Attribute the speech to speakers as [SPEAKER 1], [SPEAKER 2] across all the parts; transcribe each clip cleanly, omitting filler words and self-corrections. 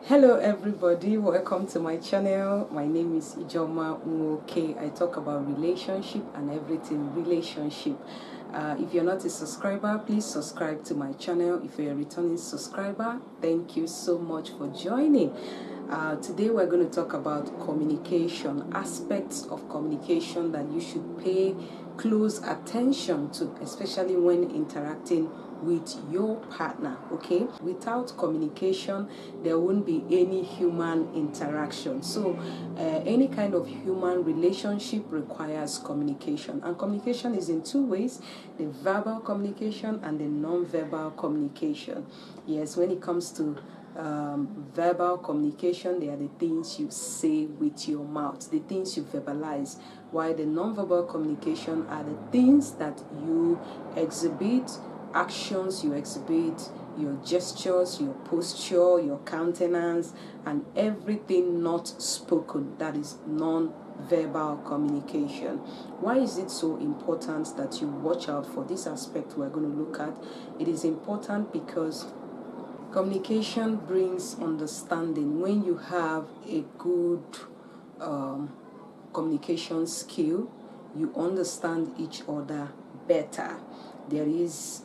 [SPEAKER 1] Hello everybody, welcome to my channel. My name is Ijoma Nwoke. I talk about relationship and everything relationship. If you're not a subscriber, please subscribe to my channel. If you're a returning subscriber, thank you so much for joining. Today we're going to talk about communication, aspects of communication that you should pay close attention to, especially when interacting with your partner. Okay, without communication there won't be any human interaction. So any kind of human relationship requires communication, and communication is in two ways: the verbal communication and the non-verbal communication. Yes, when it comes to verbal communication, they are the things you say with your mouth, the things you verbalize, while the non-verbal communication are the things that you exhibit, actions you exhibit, your gestures, your posture, your countenance, and everything not spoken. That is non-verbal communication. Why is it so important that you watch out for this aspect we're going to look at? It is important because communication brings understanding. When you have a good communication skill, you understand each other better. There is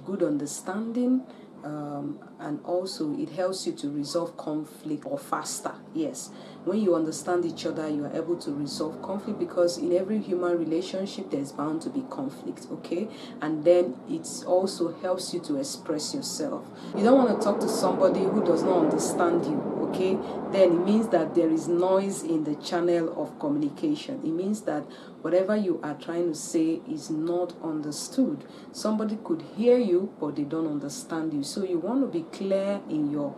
[SPEAKER 1] good understanding, and also it helps you to resolve conflict or faster. Yes, when you understand each other, you are able to resolve conflict, because in every human relationship there's bound to be conflict. Okay, and then it also helps you to express yourself. You don't want to talk to somebody who does not understand you. Okay, then it means that there is noise in the channel of communication. It means that whatever you are trying to say is not understood. Somebody could hear you, but they don't understand you. So you want to be clear in your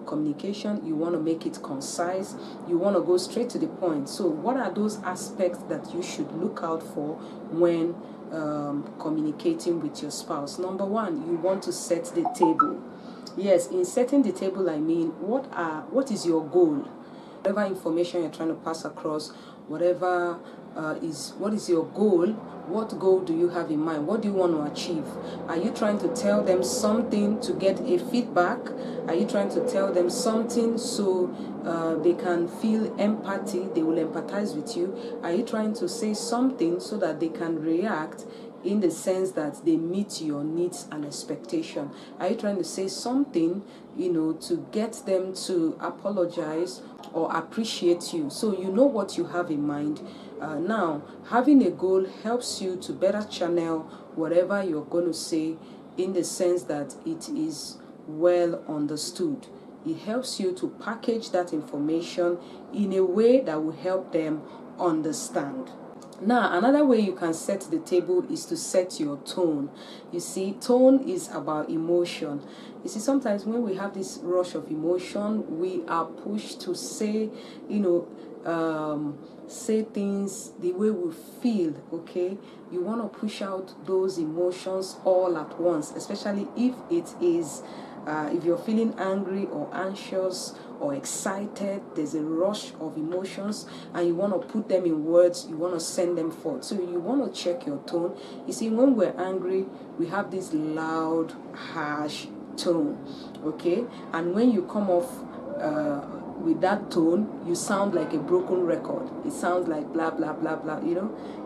[SPEAKER 1] communication. You want to make it concise. You want to go straight to the point. So what are those aspects that you should look out for when communicating with your spouse? Number one, you want to set the table. Yes, in setting the table, I mean, what is your goal? Whatever information you're trying to pass across, whatever what is your goal? What goal do you have in mind? What do you want to achieve? Are you trying to tell them something to get a feedback? Are you trying to tell them something so they can feel empathy, they will empathize with you? Are you trying to say something so that they can react in the sense that they meet your needs and expectation? Are you trying to say something, to get them to apologize or appreciate you? So you know what you have in mind. Now, having a goal helps you to better channel whatever you're going to say, in the sense that it is well understood. It helps you to package that information in a way that will help them understand. Now, another way you can set the table is to set your tone. You see, tone is about emotion. You see, sometimes when we have this rush of emotion, we are pushed to say, say things the way we feel. Okay, you want to push out those emotions all at once, especially if it is if you're feeling angry or anxious or excited. There's a rush of emotions and you want to put them in words, you want to send them forth. So you want to check your tone. You see, when we're angry, we have this loud, harsh tone. Okay, and when you come off with that tone, you sound like a broken record. It sounds like blah blah blah blah.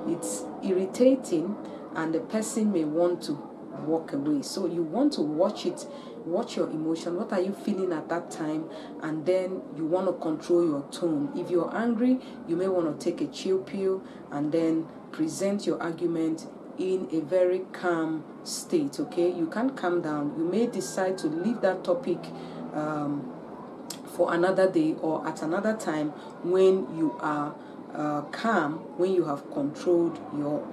[SPEAKER 1] It's irritating, and the person may want to walk away. So you want to watch your emotion. What are you feeling at that time? And then you want to control your tone. If you're angry, you may want to take a chill pill and then present your argument in a very calm state. Okay, you can calm down. You may decide to leave that topic for another day or at another time, when you are calm, when you have controlled your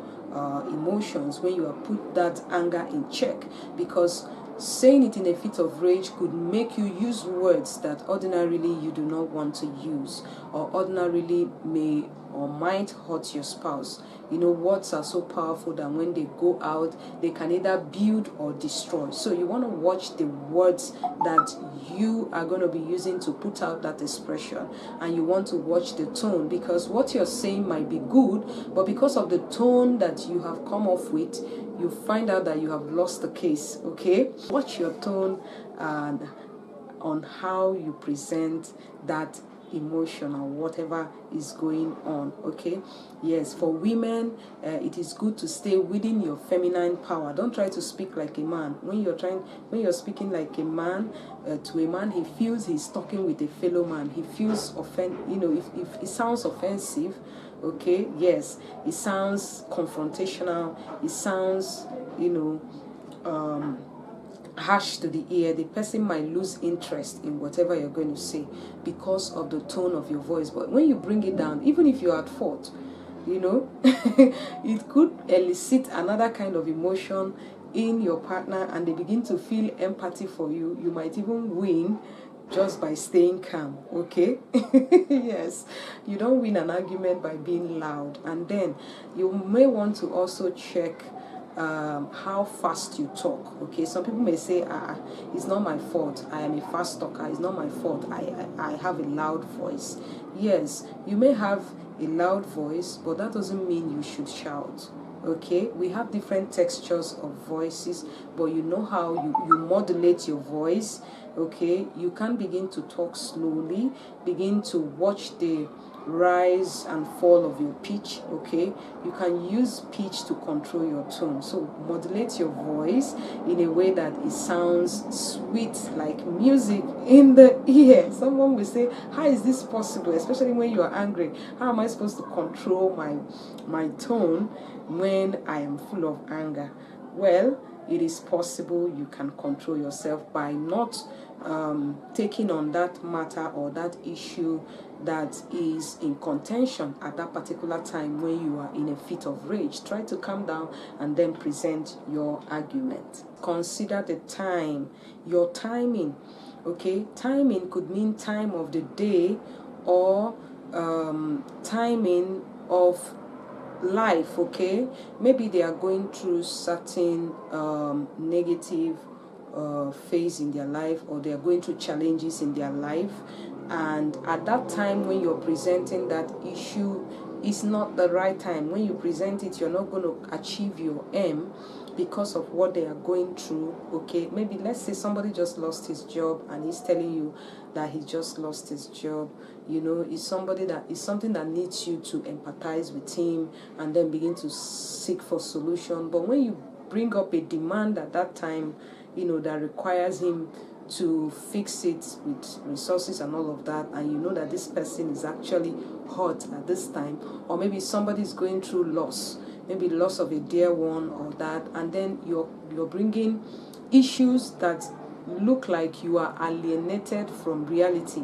[SPEAKER 1] emotions, when you have put that anger in check. Because saying it in a fit of rage could make you use words that ordinarily you do not want to use, or ordinarily may or might hurt your spouse. Words are so powerful that when they go out, they can either build or destroy. So you want to watch the words that you are going to be using to put out that expression, and you want to watch the tone, because what you're saying might be good, but because of the tone that you have come off with, you find out that you have lost the case. Okay, watch your tone and on how you present that emotion or whatever is going on. Okay, yes, for women, it is good to stay within your feminine power. Don't try to speak like a man. When you're speaking like a man, to a man, he feels he's talking with a fellow man. He feels if it sounds offensive, okay, yes, it sounds confrontational, it sounds harsh to the ear, the person might lose interest in whatever you're going to say because of the tone of your voice. But when you bring it down, even if you're at fault, it could elicit another kind of emotion in your partner, and they begin to feel empathy for you. You might even win just by staying calm. Okay. Yes, you don't win an argument by being loud. And then you may want to also check how fast you talk. Okay, some people may say, it's not my fault, I am a fast talker, it's not my fault, I have a loud voice. Yes, you may have a loud voice, but that doesn't mean you should shout. Okay, we have different textures of voices, but you know how you modulate your voice. Okay, you can begin to talk slowly, begin to watch the rise and fall of your pitch. Okay, you can use pitch to control your tone, so modulate your voice in a way that it sounds sweet, like music in the ear. Someone will say, how is this possible, especially when you are angry? How am I supposed to control my tone when I am full of anger? Well, it is possible. You can control yourself by not taking on that matter or that issue that is in contention at that particular time when you are in a fit of rage. Try to calm down and then present your argument. Consider the time, your timing. Okay, timing could mean time of the day or timing of life. Okay, maybe they are going through certain negative phase in their life, or they are going through challenges in their life, and at that time when you're presenting that issue, it's not the right time. When you present it, you're not going to achieve your aim because of what they are going through. Okay, maybe let's say somebody just lost his job and he's telling you that he just lost his job. It's something that needs you to empathize with him and then begin to seek for solution. But when you bring up a demand at that time, that requires him to fix it with resources and all of that, and you know that this person is actually hurt at this time, or maybe somebody is going through loss, maybe loss of a dear one or that, and then you're bringing issues that look like you are alienated from reality.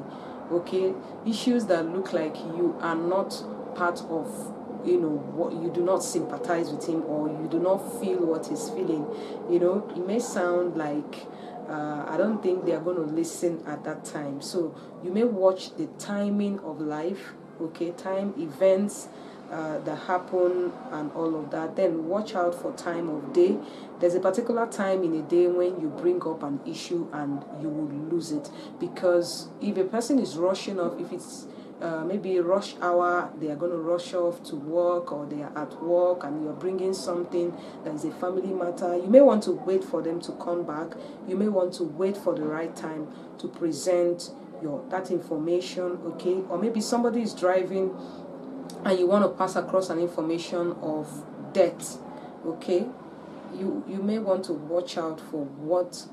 [SPEAKER 1] Okay, issues that look like you are not part of, what, you do not sympathize with him, or you do not feel what he's feeling. It may sound like I don't think they are going to listen at that time. So you may watch the timing of life. Okay, time, events that happen and all of that. Then watch out for time of day. There's a particular time in a day when you bring up an issue and you will lose it, because if a person is rushing off, if it's maybe rush hour, they are going to rush off to work, or they are at work and you're bringing something that is a family matter, you may want to wait for them to come back. You may want to wait for the right time to present that information. Okay, or maybe somebody is driving and you want to pass across an information of death. Okay, you may want to watch out for what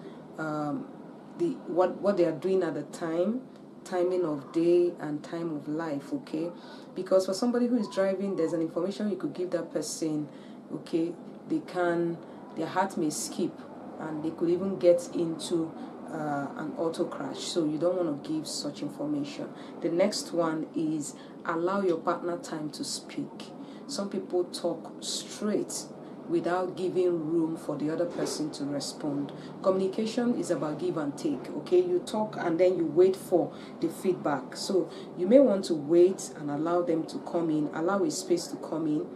[SPEAKER 1] they are doing at the time, timing of day and time of life. Okay, because for somebody who is driving, there's an information you could give that person. Okay, their heart may skip and they could even get into an auto crash, so you don't want to give such information. The next one is allow your partner time to speak. Some people talk straight without giving room for the other person to respond. Communication is about give and take. Okay, you talk and then you wait for the feedback. So you may want to wait and allow them to come in, allow a space to come in.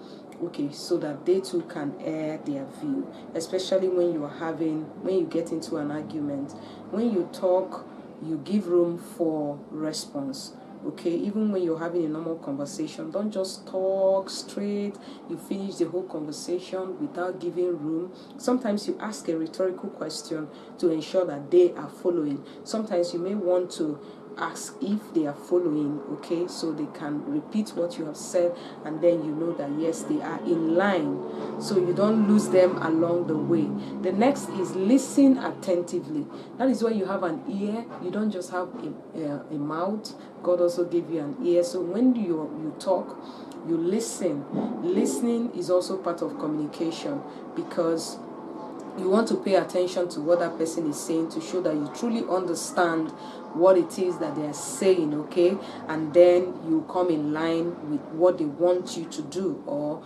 [SPEAKER 1] Okay, so that they too can air their view, especially when you get into an argument. When you talk, you give room for response. Okay, even when you're having a normal conversation, don't just talk straight. You finish the whole conversation without giving room. Sometimes you ask a rhetorical question to ensure that they are following. Sometimes you may want to ask if they are following, okay, so they can repeat what you have said, and then you know that yes, they are in line, so you don't lose them along the way. The next is listen attentively. That is why you have an ear. You don't just have a mouth. God also gave you an ear. So when you talk, you listen. Listening is also part of communication, because you want to pay attention to what that person is saying to show that you truly understand what it is that they are saying, okay? And then you come in line with what they want you to do, or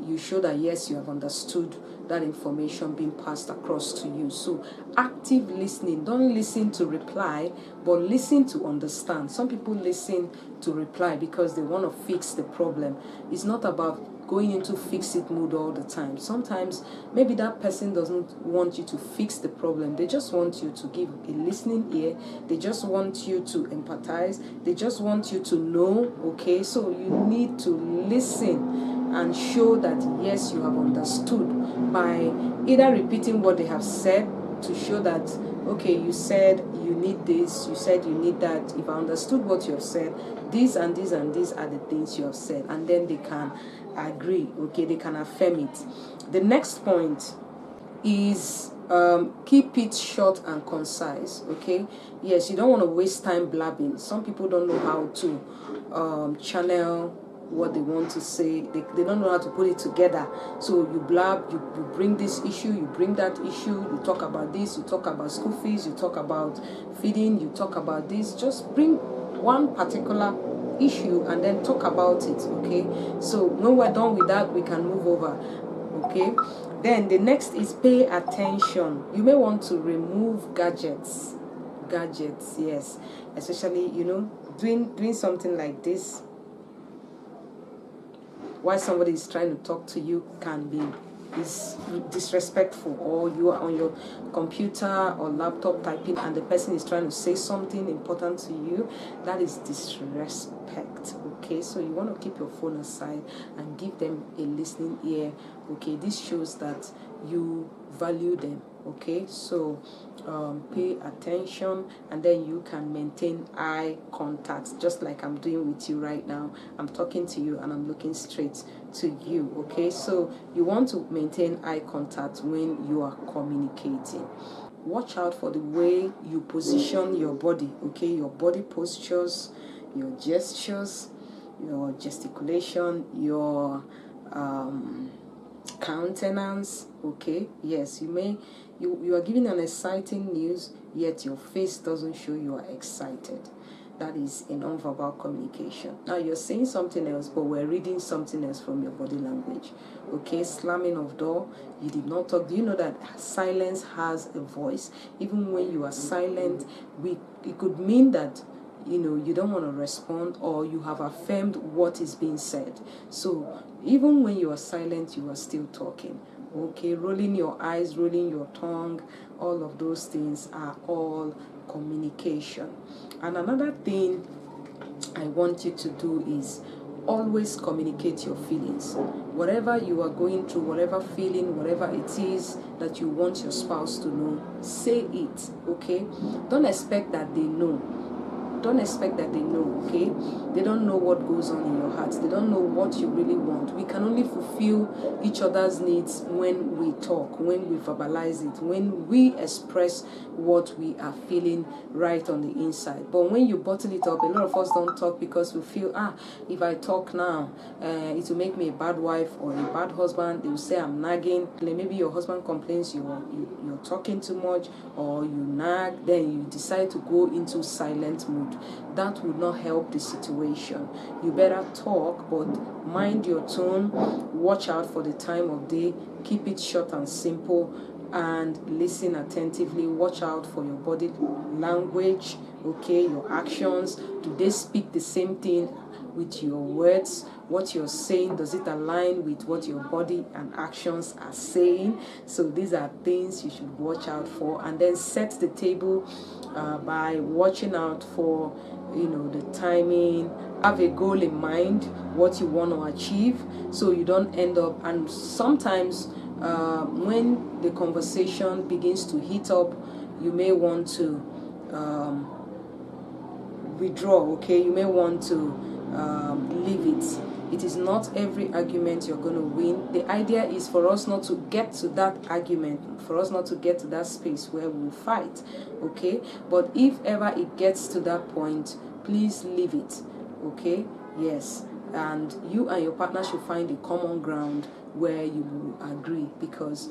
[SPEAKER 1] you show that yes, you have understood that information being passed across to you. So active listening. Don't listen to reply, but listen to understand. Some people listen to reply because they want to fix the problem. It's not about going into fix-it mood all the time. Sometimes maybe that person doesn't want you to fix the problem. They just want you to give a listening ear. They just want you to empathize. They just want you to know, okay? So you need to listen and show that yes, you have understood by either repeating what they have said to show that okay, you said you need this, you said you need that. If I understood what you have said, these and these and these are the things you have said, and then they can agree, okay, they can affirm it. The next point is keep it short and concise, okay? Yes, you don't want to waste time blabbing. Some people don't know how to channel what they want to say. They don't know how to put it together. So you blab, you bring this issue, you bring that issue, you talk about this, you talk about school fees, you talk about feeding, you talk about this. Just bring one particular issue and then talk about it, okay? So when we're done with that, we can move over, okay? Then the next is pay attention. You may want to remove gadgets, yes, especially, you know, doing something like this while somebody is trying to talk to you can be disrespectful, or you are on your computer or laptop typing and the person is trying to say something important to you. That is disrespect, okay? So you want to keep your phone aside and give them a listening ear, okay? This shows that you value them, okay? So pay attention, and then you can maintain eye contact, just like I'm doing with you right now. I'm talking to you and I'm looking straight to you, okay? So you want to maintain eye contact when you are communicating. Watch out for the way you position your body, okay? Your body postures, your gestures, your gesticulation, your countenance, okay? Yes, you are giving an exciting news, yet your face doesn't show you are excited. That is a non-verbal communication. Now you're saying something else, but we're reading something else from your body language, okay? Slamming of door, you did not talk. Do you know that silence has a voice? Even when you are silent, it could mean that you know you don't want to respond, or you have affirmed what is being said. So even when you are silent, you are still talking, okay? Rolling your eyes, rolling your tongue, all of those things are all communication. And another thing I want you to do is always communicate your feelings. Whatever you are going through, whatever feeling, whatever it is that you want your spouse to know, say it, okay? Don't expect that they know. Don't expect that they know, okay? They don't know what goes on in your heart. They don't know what you really want. We can only fulfill each other's needs when we talk, when we verbalize it, when we express what we are feeling right on the inside. But when you bottle it up, a lot of us don't talk because we feel, if I talk now, it will make me a bad wife or a bad husband. They will say I'm nagging. Maybe your husband complains you're talking too much, or you nag. Then you decide to go into silent mood. That would not help the situation. You better talk, but mind your tone. Watch out for the time of day. Keep it short and simple, and listen attentively. Watch out for your body language, okay? Your actions. Do they speak the same thing? with your words? What you're saying, does it align with what your body and actions are saying? So these are things you should watch out for. And then set the table by watching out for, the timing. Have a goal in mind, what you want to achieve, so you don't end up. And sometimes when the conversation begins to heat up, you may want to withdraw. Okay, you may want to leave it. It is not every argument you're going to win. The idea is for us not to get to that argument, for us not to get to that space where we'll fight. Okay, but if ever it gets to that point, please leave it. Okay, yes, and you and your partner should find a common ground where you will agree, because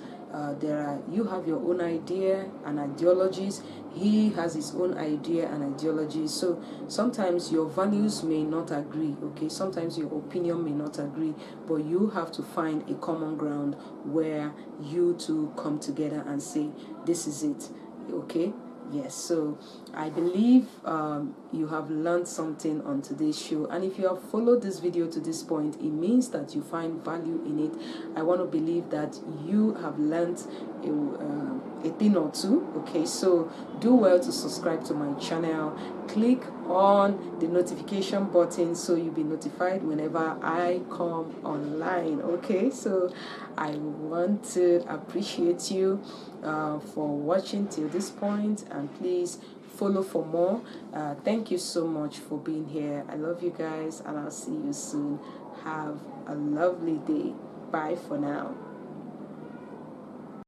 [SPEAKER 1] you have your own idea and ideologies, he has his own idea and ideologies. So sometimes your values may not agree. Okay, sometimes your opinion may not agree, but you have to find a common ground where you two come together and say, this is it. Okay, yes. So I believe you have learned something on today's show, and if you have followed this video to this point, it means that you find value in it. I want to believe that you have learned a thing or two. Okay, so do well to subscribe to my channel, click on the notification button so you'll be notified whenever I come online. Okay, so I want to appreciate you for watching till this point, and please follow for more. Thank you so much for being here. I love you guys, and I'll see you soon. Have a lovely day. Bye for now.